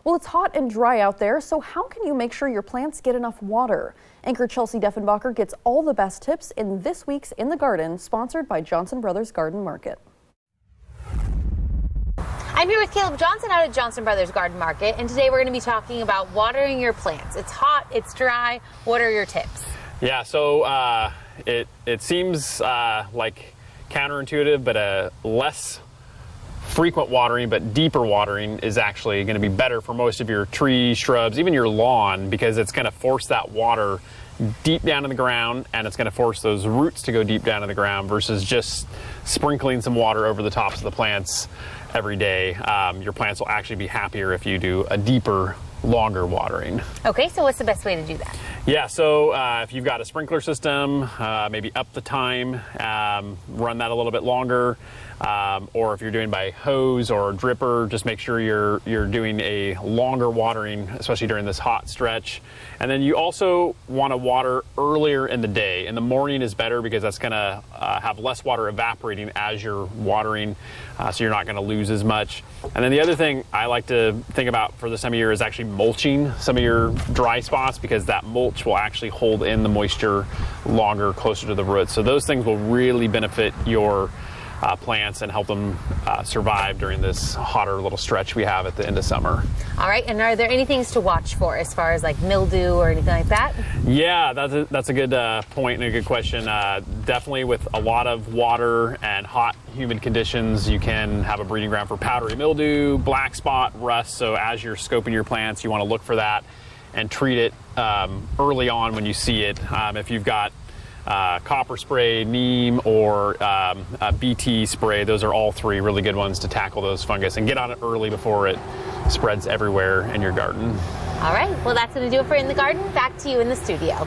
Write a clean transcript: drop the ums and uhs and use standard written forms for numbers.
Well, it's hot and dry out there, so how can you make sure your plants get enough water? Anchor Chelsea Deffenbacher gets all the best tips in this week's In the Garden, sponsored by Johnson Brothers Garden Market. I'm here with Caleb Johnson out at Johnson Brothers Garden Market, and today we're going to be talking about watering your plants. It's hot, it's dry. What are your tips? Yeah, so it seems like counterintuitive, but less frequent watering but deeper watering is actually going to be better for most of your trees, shrubs, even your lawn, because it's going to force that water deep down in the ground, and it's going to force those roots to go deep down in the ground versus just sprinkling some water over the tops of the plants every day. Your plants will actually be happier if you do a deeper, longer watering. Okay, so what's the best way to do that? Yeah, so if you've got a sprinkler system, maybe up the time, run that a little bit longer, or if you're doing by hose or dripper, just make sure you're doing a longer watering, especially during this hot stretch. And then you also want to water earlier in the day. In the morning is better because that's going to have less water evaporating as you're watering, so you're not going to lose as much. And then the other thing I like to think about for this time of year is actually mulching some of your dry spots, because that mulch will actually hold in the moisture longer, closer to the roots. So those things will really benefit your plants and help them survive during this hotter little stretch we have at the end of summer. All right, and are there any things to watch for as far as like mildew or anything like that? Yeah, that's a good point and a good question. Definitely with a lot of water and hot, humid conditions, you can have a breeding ground for powdery mildew, black spot, rust. So as you're scoping your plants, you want to look for that and treat it early on when you see it. If you've got copper spray, neem, or BT spray, those are all three really good ones to tackle those fungus, and get on it early before it spreads everywhere in your garden. All right, well, that's going to do it for In the Garden. Back to you in the studio.